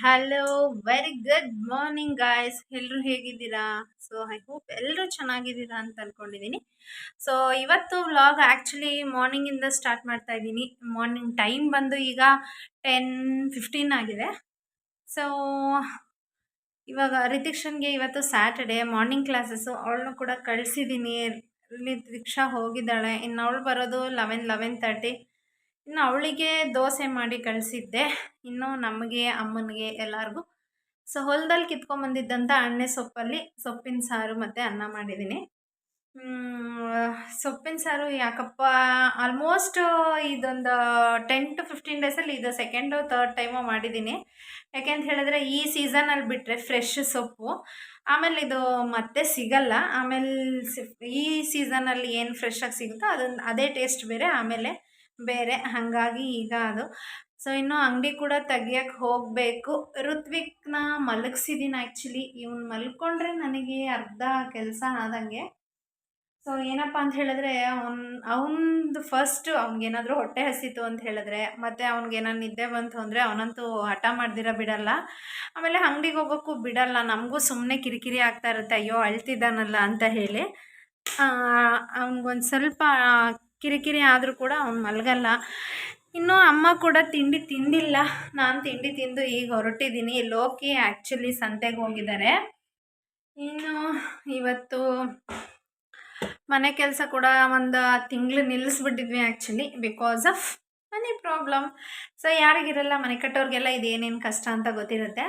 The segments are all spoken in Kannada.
Hello, very good morning guys. ಎಲ್ಲರೂ ಹೇಗಿದ್ದೀರಾ? ಸೊ ಐ ಹೋಪ್ ಎಲ್ಲರೂ ಚೆನ್ನಾಗಿದ್ದೀರಾ ಅಂತ ಅನ್ಕೊಂಡಿದ್ದೀನಿ. ಸೊ ಇವತ್ತು ವ್ಲಾಗ್ ಆ್ಯಕ್ಚುಲಿ ಮಾರ್ನಿಂಗಿಂದ ಸ್ಟಾರ್ಟ್ ಮಾಡ್ತಾ ಇದ್ದೀನಿ. ಮಾರ್ನಿಂಗ್ ಟೈಮ್ ಬಂದು ಈಗ 10:15 ಆಗಿದೆ. ಸೊ ಇವಾಗ ರಿತಿಕ್ಷನ್ಗೆ ಇವತ್ತು ಸ್ಯಾಟರ್ಡೆ ಮಾರ್ನಿಂಗ್ ಕ್ಲಾಸಸ್ಸು, ಅವಳನ್ನು ಕೂಡ ಕಳಿಸಿದ್ದೀನಿ. ಇಲ್ಲಿ ರಿಕ್ಷಾ ಹೋಗಿದ್ದಾಳೆ, ಇನ್ನು ಅವಳು ಬರೋದು 11:30. ಇನ್ನು ಅವಳಿಗೆ ದೋಸೆ ಮಾಡಿ ಕಳಿಸಿದ್ದೆ, ಇನ್ನು ನಮಗೆ ಅಮ್ಮನಿಗೆ ಎಲ್ಲರಿಗೂ. ಸೊ ಹೊಲದಲ್ಲಿ ಕಿತ್ಕೊಂಡ್ಬಂದಿದ್ದಂಥ ಅಣ್ಣೆ ಸೊಪ್ಪಲ್ಲಿ ಸೊಪ್ಪಿನ ಸಾರು ಮತ್ತು ಅನ್ನ ಮಾಡಿದ್ದೀನಿ. ಸೊಪ್ಪಿನ ಸಾರು ಯಾಕಪ್ಪ, ಆಲ್ಮೋಸ್ಟ್ ಇದೊಂದು 10 to 15 ಡೇಸಲ್ಲಿ ಇದು ಸೆಕೆಂಡು ಥರ್ಡ್ ಟೈಮು ಮಾಡಿದ್ದೀನಿ. ಯಾಕೆಂತ ಹೇಳಿದ್ರೆ ಈ ಸೀಸನಲ್ಲಿ ಬಿಟ್ಟರೆ ಫ್ರೆಶ್ ಸೊಪ್ಪು, ಆಮೇಲೆ ಇದು ಮತ್ತೆ ಸಿಗಲ್ಲ. ಆಮೇಲೆ ಈ ಸೀಸನಲ್ಲಿ ಏನು ಫ್ರೆಶ್ ಆಗಿ ಸಿಗುತ್ತೋ ಅದೊಂದು ಅದೇ ಟೇಸ್ಟ್ ಬೇರೆ, ಆಮೇಲೆ ಬೇರೆ. ಹಾಗಾಗಿ ಈಗ ಅದು. ಸೊ ಇನ್ನು ಅಂಗಡಿ ಕೂಡ ತೆಗಿಯಕ್ಕೆ ಹೋಗಬೇಕು. ಋತ್ವಿಕ್ನ ಮಲಗಿಸಿದ್ದೀನಿ. ಆ್ಯಕ್ಚುಲಿ ಇವ್ನು ಮಲ್ಕೊಂಡ್ರೆ ನನಗೆ ಅರ್ಧ ಕೆಲಸ ಆದಂಗೆ. ಸೊ ಏನಪ್ಪ ಅಂತ ಹೇಳಿದ್ರೆ, ಅವನದು ಫಸ್ಟು ಅವ್ನಿಗೇನಾದರೂ ಹೊಟ್ಟೆ ಹಸಿತು ಅಂತ ಹೇಳಿದ್ರೆ, ಮತ್ತು ಅವ್ನಿಗೇನಾದ್ರು ನಿದ್ದೆ ಬಂತು ಅಂದರೆ ಅವನಂತೂ ಹಠ ಮಾಡ್ದಿರ ಬಿಡಲ್ಲ. ಆಮೇಲೆ ಅಂಗಡಿಗೆ ಹೋಗೋಕ್ಕೂ ಬಿಡಲ್ಲ. ನಮಗೂ ಸುಮ್ಮನೆ ಕಿರಿಕಿರಿ ಆಗ್ತಾ ಇರುತ್ತೆ, ಅಯ್ಯೋ ಅಳ್ತಿದ್ದಾನಲ್ಲ ಅಂತ ಹೇಳಿ. ಅವ್ನಿಗೊಂದು ಸ್ವಲ್ಪ ಕಿರಿಕಿರಿ ಆದರೂ ಕೂಡ ಅವ್ನು ಮಲಗಲ್ಲ. ಇನ್ನು ಅಮ್ಮ ಕೂಡ ತಿಂಡಿ ತಿಂದಿಲ್ಲ. ನಾನು ತಿಂಡಿ ತಿಂದು ಈಗ ಹೊರಟಿದ್ದೀನಿ. ಲೋಕಿ ಆ್ಯಕ್ಚುಲಿ ಸಂತೆಗೆ ಹೋಗಿದ್ದಾರೆ. ಇನ್ನು ಇವತ್ತು ಮನೆ ಕೆಲಸ ಕೂಡ ಒಂದು ತಿಂಗಳು ನಿಲ್ಲಿಸ್ಬಿಟ್ಟಿದ್ವಿ actually, because of money problem. So ಯಾರಿಗಿರಲ್ಲ, ಮನೆ ಕಟ್ಟೋರಿಗೆಲ್ಲ ಇದೇನೇನು ಕಷ್ಟ ಅಂತ ಗೊತ್ತಿರುತ್ತೆ.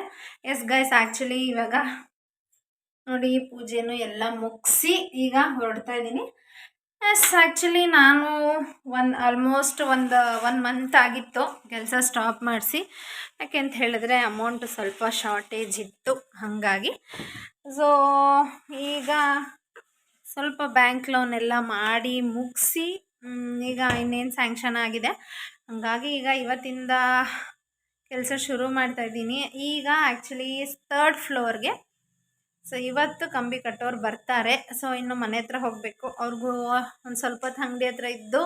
ಎಸ್ ಗೈಸ್, ಆ್ಯಕ್ಚುಲಿ ಇವಾಗ ನೋಡಿ ಪೂಜೆನೂ ಎಲ್ಲ ಮುಗಿಸಿ ಈಗ ಹೊರಡ್ತಾ ಇದ್ದೀನಿ. ಎಸ್, ಆ್ಯಕ್ಚುಲಿ ನಾನು ಆಲ್ಮೋಸ್ಟ್ ಒನ್ ಮಂತ್ ಆಗಿತ್ತು ಕೆಲಸ ಸ್ಟಾಪ್ ಮಾಡಿಸಿ. ಯಾಕೆಂತ ಹೇಳಿದ್ರೆ ಅಮೌಂಟ್ ಸ್ವಲ್ಪ ಶಾರ್ಟೇಜ್ ಇತ್ತು, ಹಾಗಾಗಿ. ಸೊ ಈಗ ಸ್ವಲ್ಪ ಬ್ಯಾಂಕ್ ಲೋನ್ ಎಲ್ಲ ಮಾಡಿ ಮುಗಿಸಿ ಈಗ ಇನ್ನೇನು ಸ್ಯಾಂಕ್ಷನ್ ಆಗಿದೆ. ಹಾಗಾಗಿ ಈಗ ಇವತ್ತಿಂದ ಕೆಲಸ ಶುರು ಮಾಡ್ತಾಯಿದ್ದೀನಿ. ಈಗ ಆ್ಯಕ್ಚುಲಿ 3rd ಫ್ಲೋರ್ಗೆ. ಸೊ ಇವತ್ತು ಕಂಬಿ ಕಟ್ಟೋರು ಬರ್ತಾರೆ. ಸೊ ಇನ್ನು ಮನೆ ಹತ್ರ ಹೋಗಬೇಕು. ಅವ್ರಿಗೂ ಒಂದು ಸ್ವಲ್ಪ ಹೊತ್ತು ಅಂಗಡಿ ಹತ್ರ ಇದ್ದು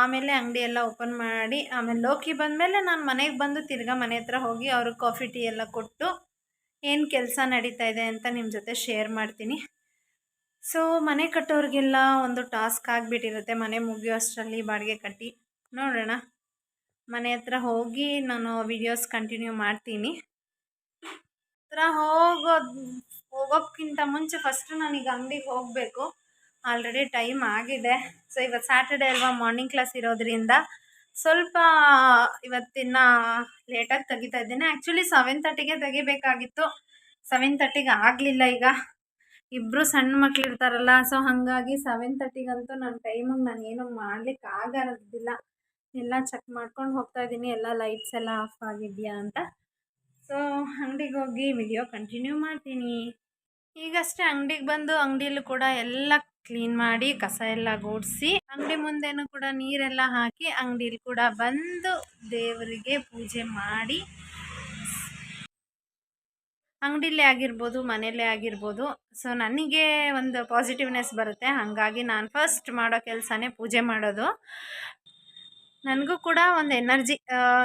ಆಮೇಲೆ ಅಂಗಡಿ ಎಲ್ಲ ಓಪನ್ ಮಾಡಿ, ಆಮೇಲೆ ಲೋಕಿ ಬಂದಮೇಲೆ ನಾನು ಮನೆಗೆ ಬಂದು ತಿರ್ಗಾ ಮನೆ ಹತ್ರ ಹೋಗಿ ಅವ್ರಿಗೆ ಕಾಫಿ ಟೀ ಎಲ್ಲ ಕೊಟ್ಟು ಏನು ಕೆಲಸ ನಡೀತಾ ಇದೆ ಅಂತ ನಿಮ್ಮ ಜೊತೆ ಶೇರ್ ಮಾಡ್ತೀನಿ. ಸೊ ಮನೆ ಕಟ್ಟೋರಿಗೆಲ್ಲ ಒಂದು ಟಾಸ್ಕ್ ಆಗಿಬಿಟ್ಟಿರುತ್ತೆ. ಮನೆ ಮುಗಿಯೋ ಅಷ್ಟರಲ್ಲಿ ಬಾಡಿಗೆ ಕಟ್ಟಿ ನೋಡೋಣ. ಮನೆ ಹತ್ರ ಹೋಗಿ ನಾನು ವಿಡಿಯೋಸ್ ಕಂಟಿನ್ಯೂ ಮಾಡ್ತೀನಿ. ಹತ್ರ ಹೋಗೋಕ್ಕಿಂತ ಮುಂಚೆ ಫಸ್ಟು ನಾನೀಗ ಅಂಗಡಿಗೆ ಹೋಗಬೇಕು. ಆಲ್ರೆಡಿ ಟೈಮ್ ಆಗಿದೆ. ಸೊ ಇವತ್ತು ಸ್ಯಾಟರ್ಡೆ ಅಲ್ವಾ, ಮಾರ್ನಿಂಗ್ ಕ್ಲಾಸ್ ಇರೋದ್ರಿಂದ ಸ್ವಲ್ಪ ಇವತ್ತಿನ ಲೇಟಾಗಿ ತೆಗಿತಾ ಇದ್ದೇನೆ. ಆ್ಯಕ್ಚುಲಿ 7:30ಗೆ ತೆಗಿಬೇಕಾಗಿತ್ತು, 7:30ಗೆ ಆಗಲಿಲ್ಲ. ಈಗ ಇಬ್ಬರು ಸಣ್ಣ ಮಕ್ಳು ಇರ್ತಾರಲ್ಲ, ಸೊ ಹಾಗಾಗಿ 7:30ಗಂತೂ ನನ್ನ ಟೈಮಿಗೆ ನಾನು ಏನೂ ಮಾಡ್ಲಿಕ್ಕೆ ಆಗೋದಿಲ್ಲ. ಎಲ್ಲ ಚೆಕ್ ಮಾಡ್ಕೊಂಡು ಹೋಗ್ತಾ ಇದ್ದೀನಿ, ಎಲ್ಲ ಲೈಟ್ಸ್ ಎಲ್ಲ ಆಫ್ ಆಗಿದೆಯಾ ಅಂತ. ಸೊ ಅಂಗಡಿಗೆ ಹೋಗಿ ವಿಡಿಯೋ ಕಂಟಿನ್ಯೂ ಮಾಡ್ತೀನಿ. ಈಗಷ್ಟೇ ಅಂಗಡಿಗೆ ಬಂದು ಅಂಗಡಿಯಲ್ಲೂ ಕೂಡ ಎಲ್ಲ ಕ್ಲೀನ್ ಮಾಡಿ ಕಸ ಎಲ್ಲ ಗುಡಿಸಿ ಅಂಗಡಿ ಮುಂದೆನೂ ಕೂಡ ನೀರೆಲ್ಲ ಹಾಕಿ ಅಂಗಡಿಯಲ್ಲಿ ಕೂಡ ಬಂದು ದೇವರಿಗೆ ಪೂಜೆ ಮಾಡಿ, ಅಂಗಡಿಲೇ ಆಗಿರ್ಬೋದು ಮನೆಯಲ್ಲೇ ಆಗಿರ್ಬೋದು, ಸೊ ನನಗೆ ಒಂದು ಪಾಸಿಟಿವ್ನೆಸ್ ಬರುತ್ತೆ. ಹಾಗಾಗಿ ನಾನು ಫಸ್ಟ್ ಮಾಡೋ ಕೆಲಸನೇ ಪೂಜೆ ಮಾಡೋದು. ನನಗೂ ಕೂಡ ಒಂದು ಎನರ್ಜಿ.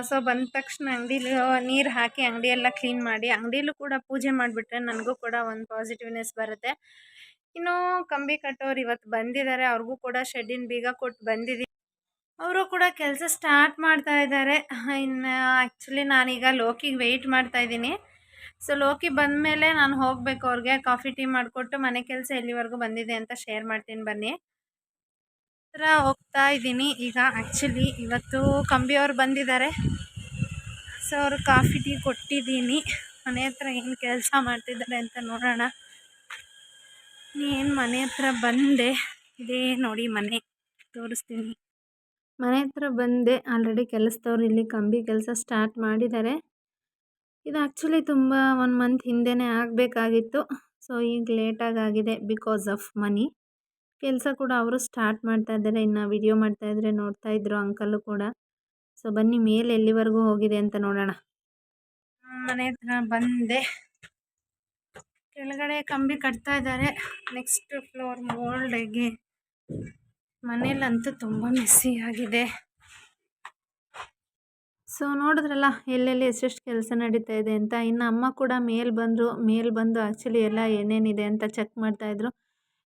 ಸೊ ಬಂದ ತಕ್ಷಣ ಅಂಗಡಿಲಿ ನೀರು ಹಾಕಿ ಅಂಗಡಿಯೆಲ್ಲ ಕ್ಲೀನ್ ಮಾಡಿ ಅಂಗಡಿಯಲ್ಲೂ ಕೂಡ ಪೂಜೆ ಮಾಡಿಬಿಟ್ರೆ ನನಗೂ ಕೂಡ ಒಂದು ಪಾಸಿಟಿವ್ನೆಸ್ ಬರುತ್ತೆ. ಇನ್ನು ಕಂಬಿ ಕಟ್ಟೋರು ಇವತ್ತು ಬಂದಿದ್ದಾರೆ, ಅವ್ರಿಗೂ ಕೂಡ ಶೆಡ್ಡಿನ ಬೀಗ ಕೊಟ್ಟು ಬಂದಿದ್ದೀನಿ. ಅವರು ಕೂಡ ಕೆಲಸ ಸ್ಟಾರ್ಟ್ ಮಾಡ್ತಾ ಇದ್ದಾರೆ. ಇನ್ನು ಆ್ಯಕ್ಚುಲಿ ನಾನೀಗ ಲೋಕಿಗೆ ವೆಯ್ಟ್ ಮಾಡ್ತಾಯಿದ್ದೀನಿ. ಸೊ ಲೋಕಿ ಬಂದಮೇಲೆ ನಾನು ಹೋಗಬೇಕು. ಅವ್ರಿಗೆ ಕಾಫಿ ಟೀ ಮಾಡಿಕೊಟ್ಟು ಮನೆ ಕೆಲಸ ಎಲ್ಲಿವರೆಗೂ ಬಂದಿದೆ ಅಂತ ಶೇರ್ ಮಾಡ್ತೀನಿ, ಬನ್ನಿ. ಹತ್ರ ಹೋಗ್ತಾ ಇದ್ದೀನಿ ಈಗ. ಆ್ಯಕ್ಚುಲಿ ಇವತ್ತು ಕಂಬಿಯವ್ರು ಬಂದಿದ್ದಾರೆ. ಸೊ ಅವ್ರು ಕಾಫಿ ಟೀ ಕೊಟ್ಟಿದ್ದೀನಿ. ಮನೆ ಹತ್ರ ಏನು ಕೆಲಸ ಮಾಡ್ತಿದ್ದಾರೆ ಅಂತ ನೋಡೋಣ. ಏನು ಮನೆ ಹತ್ರ ಬಂದೆ, ಇದೇ ನೋಡಿ ಮನೆ, ತೋರಿಸ್ತೀನಿ. ಮನೆ ಹತ್ರ ಬಂದೆ. ಆಲ್ರೆಡಿ ಕೆಲಸದವ್ರು ಇಲ್ಲಿ ಕಂಬಿ ಕೆಲಸ ಸ್ಟಾರ್ಟ್ ಮಾಡಿದ್ದಾರೆ. ಇದು ಆ್ಯಕ್ಚುಲಿ ತುಂಬ 1 ಮಂತ್ ಹಿಂದೆನೇ ಆಗಬೇಕಾಗಿತ್ತು. ಸೊ ಈಗ ಲೇಟಾಗಿ ಆಗಿದೆ ಬಿಕಾಸ್ ಆಫ್ ಮನಿ. ಕೆಲಸ ಕೂಡ ಅವರು ಸ್ಟಾರ್ಟ್ ಮಾಡ್ತಾ ಇದ್ದಾರೆ. ಇನ್ನು ವಿಡಿಯೋ ಮಾಡ್ತಾಯಿದ್ರೆ ನೋಡ್ತಾ ಇದ್ರು ಅಂಕಲು ಕೂಡ. ಸೊ ಬನ್ನಿ ಮೇಲೆ ಎಲ್ಲಿವರೆಗೂ ಹೋಗಿದೆ ಅಂತ ನೋಡೋಣ. ಮನೆ ಹತ್ರ ಬಂದೆ, ಕೆಳಗಡೆ ಕಂಬಿ ಕಟ್ತಾ ಇದ್ದಾರೆ. Next floor ಮೋಲ್ಡಿಗೆ. ಮನೇಲಂತೂ ತುಂಬ ಮೆಸ್ಸಿ ಆಗಿದೆ. ಸೊ ನೋಡಿದ್ರಲ್ಲ ಎಲ್ಲೆಲ್ಲಿ ಎಷ್ಟೆಷ್ಟು ಕೆಲಸ ನಡೀತಾ ಇದೆ ಅಂತ. ಇನ್ನು ಅಮ್ಮ ಕೂಡ ಮೇಲೆ ಬಂದರು. ಮೇಲೆ ಬಂದು ಆ್ಯಕ್ಚುಲಿ ಎಲ್ಲ ಏನೇನಿದೆ ಅಂತ ಚೆಕ್ ಮಾಡ್ತಾಯಿದ್ರು.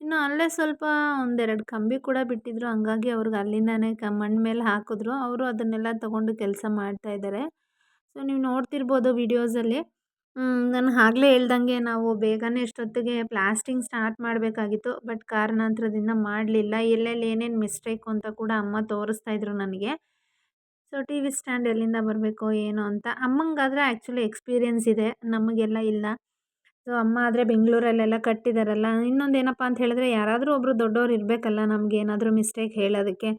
ಇನ್ನು ಅಲ್ಲೇ ಸ್ವಲ್ಪ ಒಂದೆರಡು ಕಂಬಿ ಕೂಡ ಬಿಟ್ಟಿದ್ರು. ಹಂಗಾಗಿ ಅವ್ರಿಗೆ ಅಲ್ಲಿಂದಾನೇ ಮಣ್ಣು ಮೇಲೆ ಹಾಕಿದ್ರು. ಅವರು ಅದನ್ನೆಲ್ಲ ತೊಗೊಂಡು ಕೆಲಸ ಮಾಡ್ತಾಯಿದ್ದಾರೆ. ಸೊ ನೀವು ನೋಡ್ತಿರ್ಬೋದು ವಿಡಿಯೋಸಲ್ಲಿ. ನಾನು ಆಗಲೇ ಹೇಳ್ದಂಗೆ ನಾವು ಬೇಗನೆ ಇಷ್ಟೊತ್ತಿಗೆ ಪ್ಲಾಸ್ಟಿಂಗ್ ಸ್ಟಾರ್ಟ್ ಮಾಡಬೇಕಾಗಿತ್ತು. ಬಟ್ ಕಾರಣಾಂತರದಿಂದ ಮಾಡಲಿಲ್ಲ. ಎಲ್ಲೆಲ್ಲಿ ಏನೇನು ಮಿಸ್ಟೇಕು ಅಂತ ಕೂಡ ಅಮ್ಮ ತೋರಿಸ್ತಾಯಿದ್ರು ನನಗೆ. ಸೊ ಟಿ ವಿ ಸ್ಟ್ಯಾಂಡ್ ಎಲ್ಲಿಂದ ಬರಬೇಕೋ ಏನೋ ಅಂತ. ಅಮ್ಮಂಗಾದರೆ ಆ್ಯಕ್ಚುಲಿ ಎಕ್ಸ್ಪೀರಿಯೆನ್ಸ್ ಇದೆ, ನಮಗೆಲ್ಲ ಇಲ್ಲ. ಸೊ ಅಮ್ಮ ಆದರೆ ಬೆಂಗಳೂರಲ್ಲೆಲ್ಲ ಕಟ್ಟಿದಾರಲ್ಲ. ಇನ್ನೊಂದು ಏನಪ್ಪ ಅಂತ ಹೇಳಿದ್ರೆ ಯಾರಾದರೂ ಒಬ್ಬರು ದೊಡ್ಡೋರು ಇರಬೇಕಲ್ಲ ನಮಗೇನಾದರೂ ಮಿಸ್ಟೇಕ್ ಹೇಳೋದಕ್ಕೆ.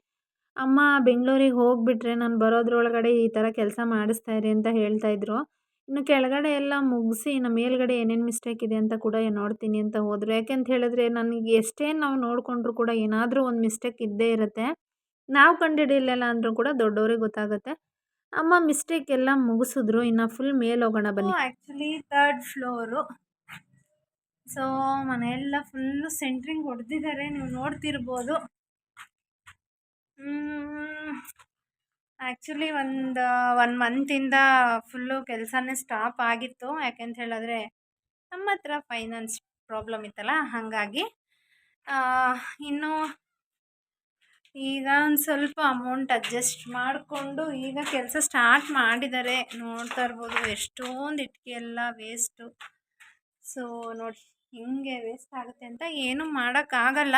ಅಮ್ಮ ಬೆಂಗಳೂರಿಗೆ ಹೋಗಿಬಿಟ್ರೆ ನಾನು ಬರೋದ್ರೊಳಗಡೆ ಈ ಥರ ಕೆಲಸ ಮಾಡಿಸ್ತಾ ಇರಿ ಅಂತ ಹೇಳ್ತಾಯಿದ್ರು. ಇನ್ನು ಕೆಳಗಡೆ ಎಲ್ಲ ಮುಗಿಸಿ ಇನ್ನು ಮೇಲ್ಗಡೆ ಏನೇನು ಮಿಸ್ಟೇಕ್ ಇದೆ ಅಂತ ಕೂಡ ನೋಡ್ತೀನಿ ಅಂತ ಹೋದರು. ಯಾಕೆಂತ ಹೇಳಿದ್ರೆ ನನಗೆ ಎಷ್ಟೇ ನಾವು ನೋಡಿಕೊಂಡ್ರು ಕೂಡ ಏನಾದರೂ ಒಂದು ಮಿಸ್ಟೇಕ್ ಇದ್ದೇ ಇರುತ್ತೆ. ನಾವು ಕಂಡುಹಿಡಿಯಲಿಲ್ಲ ಅಂದರೂ ಕೂಡ ದೊಡ್ಡವ್ರಿಗೆ ಗೊತ್ತಾಗುತ್ತೆ. ಅಮ್ಮ ಮಿಸ್ಟೇಕ್ ಎಲ್ಲ ಮುಗಿಸಿದ್ರು. ಇನ್ನು ಫುಲ್ ಮೇಲೆ ಹೋಗೋಣ ಬನ್ನಿ. Actually 3rd floor. ಸೊ ಮನೆಯೆಲ್ಲ ಫುಲ್ಲು ಸೆಂಟ್ರಿಂಗ್ ಹೊಡೆದಿದ್ದಾರೆ, ನೀವು ನೋಡ್ತಿರ್ಬೋದು. ಆ್ಯಕ್ಚುಲಿ ಒಂದು 1 ಮಂತಿಂದ ಫುಲ್ಲು ಕೆಲಸನೇ ಸ್ಟಾಪ್ ಆಗಿತ್ತು. ಯಾಕೆಂತ ಹೇಳಿದ್ರೆ ನಮ್ಮ ಹತ್ರ ಫೈನಾನ್ಸ್ ಪ್ರಾಬ್ಲಮ್ ಇತ್ತಲ್ಲ, ಹಾಗಾಗಿ ಇನ್ನು ಈಗ ಒಂದು ಸ್ವಲ್ಪ ಅಮೌಂಟ್ ಅಡ್ಜಸ್ಟ್ ಮಾಡಿಕೊಂಡು ಈಗ ಕೆಲಸ ಸ್ಟಾರ್ಟ್ ಮಾಡಿದ್ದಾರೆ. ನೋಡ್ತಾ ಇರ್ಬೋದು ಎಷ್ಟೊಂದು ಇಟ್ಟಿಗೆ ಎಲ್ಲ ವೇಸ್ಟು. ಸೊ ನೋಡಿ ಹಿಂಗೆ ವೇಸ್ಟ್ ಆಗುತ್ತೆ ಅಂತ ಏನೂ ಮಾಡೋಕ್ಕಾಗಲ್ಲ.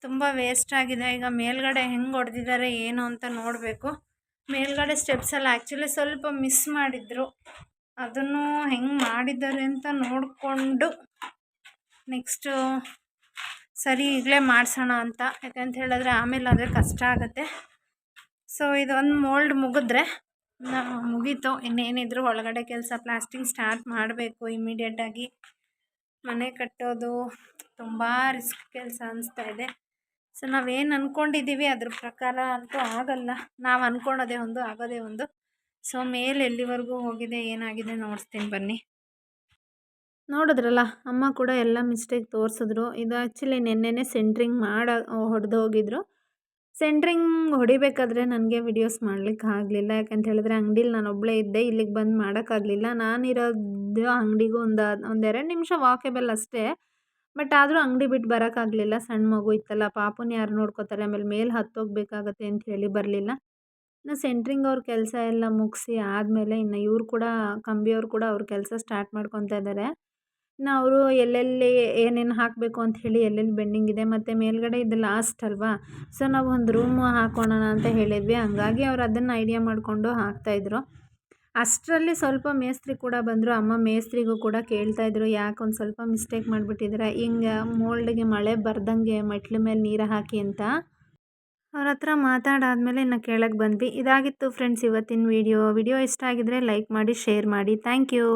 ತುಂಬ ವೇಸ್ಟ್ ಆಗಿದೆ. ಈಗ ಮೇಲ್ಗಡೆ ಹೆಂಗೆ ಹೊಡೆದಿದ್ದಾರೆ ಏನು ಅಂತ ನೋಡಬೇಕು. ಮೇಲ್ಗಡೆ ಸ್ಟೆಪ್ಸಲ್ಲಿ ಆ್ಯಕ್ಚುಲಿ ಸ್ವಲ್ಪ ಮಿಸ್ ಮಾಡಿದ್ರು. ಅದನ್ನು ಹೆಂಗೆ ಮಾಡಿದ್ದಾರೆ ಅಂತ ನೋಡಿಕೊಂಡು ನೆಕ್ಸ್ಟು ಸರಿ ಈಗಲೇ ಮಾಡಿಸೋಣ ಅಂತ. ಯಾಕಂತ ಹೇಳಿದ್ರೆ ಆಮೇಲೆ ಆದರೆ ಕಷ್ಟ ಆಗುತ್ತೆ. ಸೊ ಇದೊಂದು ಮೋಲ್ಡ್ ಮುಗಿದ್ರೆ ಮುಗೀತು. ಇನ್ನೇನಿದ್ರು ಒಳಗಡೆ ಕೆಲಸ ಪ್ಲಾಸ್ಟಿಂಗ್ ಸ್ಟಾರ್ಟ್ ಮಾಡಬೇಕು ಇಮಿಡಿಯೇಟಾಗಿ. ಮನೆ ಕಟ್ಟೋದು ತುಂಬ ರಿಸ್ಕ್ ಕೆಲಸ ಅನಿಸ್ತಾ ಇದೆ. ಸೊ ನಾವೇನು ಅಂದ್ಕೊಂಡಿದ್ದೀವಿ ಅದ್ರ ಪ್ರಕಾರ ಅಂತೂ ಆಗಲ್ಲ. ನಾವು ಅಂದ್ಕೊಳೋದೇ ಒಂದು, ಆಗೋದೇ ಒಂದು. ಸೊ ಮೇಲೆ ಎಲ್ಲಿವರೆಗೂ ಹೋಗಿದೆ ಏನಾಗಿದೆ ನೋಡ್ತೀನಿ ಬನ್ನಿ. ನೋಡಿದ್ರಲ್ಲ ಅಮ್ಮ ಕೂಡ ಎಲ್ಲ ಮಿಸ್ಟೇಕ್ ತೋರಿಸಿದ್ರು. ಇದು ಆ್ಯಕ್ಚುಲಿ ನೆನ್ನೆನೇ ಸೆಂಟ್ರಿಂಗ್ ಹೊಡೆದು ಹೋಗಿದ್ರು. ಸೆಂಟ್ರಿಂಗ್ ಹೊಡಿಬೇಕಾದ್ರೆ ನನಗೆ ವಿಡಿಯೋಸ್ ಮಾಡಲಿಕ್ಕೆ ಆಗಲಿಲ್ಲ. ಯಾಕಂತ ಹೇಳಿದ್ರೆ ಅಂಗಡೀಲಿ ನಾನು ಒಬ್ಬಳೇ ಇದ್ದೆ. ಇಲ್ಲಿಗೆ ಬಂದು ಮಾಡೋಕ್ಕಾಗಲಿಲ್ಲ. ನಾನಿರೋದು ಅಂಗಡಿಗೂ ಒಂದೆರಡು ನಿಮಿಷ ವಾಕೇಬಲ್ ಅಷ್ಟೇ. ಬಟ್ ಆದರೂ ಅಂಗಡಿ ಬಿಟ್ಟು ಬರೋಕ್ಕಾಗಲಿಲ್ಲ. ಸಣ್ಣ ಮಗು ಇತ್ತಲ್ಲ, ಪಾಪುನ ಯಾರು ನೋಡ್ಕೋತಾರೆ, ಆಮೇಲೆ ಮೇಲೆ ಹತ್ತೋಗ್ಬೇಕಾಗತ್ತೆ ಅಂತ ಹೇಳಿ ಬರಲಿಲ್ಲ. ಇನ್ನು ಸೆಂಟ್ರಿಂಗ್ ಅವ್ರ ಕೆಲಸ ಎಲ್ಲ ಮುಗಿಸಿ ಆದಮೇಲೆ ಇನ್ನು ಇವ್ರು ಕೂಡ ಕಂಬಿಯವ್ರು ಕೂಡ ಅವ್ರ ಕೆಲಸ ಸ್ಟಾರ್ಟ್ ಮಾಡ್ಕೊತಾ ಇದ್ದಾರೆ. ಇನ್ನು ಅವರು ಎಲ್ಲೆಲ್ಲಿ ಏನೇನು ಹಾಕಬೇಕು ಅಂತ ಹೇಳಿ ಎಲ್ಲೆಲ್ಲಿ ಬೆಂಡಿಂಗ್ ಇದೆ, ಮತ್ತು ಮೇಲ್ಗಡೆ ಇದು ಲಾಸ್ಟ್ ಅಲ್ವಾ. ಸೊ ನಾವು ಒಂದು ರೂಮ್ ಹಾಕೋಣ ಅಂತ ಹೇಳಿದ್ವಿ. ಹಂಗಾಗಿ ಅವ್ರು ಅದನ್ನು ಐಡಿಯಾ ಮಾಡಿಕೊಂಡು ಹಾಕ್ತಾಯಿದ್ರು. ಅಷ್ಟರಲ್ಲಿ ಸ್ವಲ್ಪ ಮೇಸ್ತ್ರಿ ಕೂಡ ಬಂದರು. ಅಮ್ಮ ಮೇಸ್ತ್ರಿಗೂ ಕೂಡ ಕೇಳ್ತಾಯಿದ್ರು, ಯಾಕೆ ಒಂದು ಸ್ವಲ್ಪ ಮಿಸ್ಟೇಕ್ ಮಾಡಿಬಿಟ್ಟಿದ್ದೀರಾ, ಹಿಂಗೆ ಮೋಲ್ಡ್ಗೆ ಮಳೆ ಬರ್ದಂಗೆ ಮೆಟ್ಲ ಮೇಲೆ ನೀರು ಹಾಕಿ ಅಂತ. ಅವ್ರ ಹತ್ರ ಮಾತಾಡಾದಮೇಲೆ ಇನ್ನು ಕೆಳಗೆ ಬಂದ್ವಿ. ಇದಾಗಿತ್ತು ಫ್ರೆಂಡ್ಸ್ ಇವತ್ತಿನ ವಿಡಿಯೋ ಇಷ್ಟ ಆಗಿದ್ರೆ ಲೈಕ್ ಮಾಡಿ, ಶೇರ್ ಮಾಡಿ. Thank you.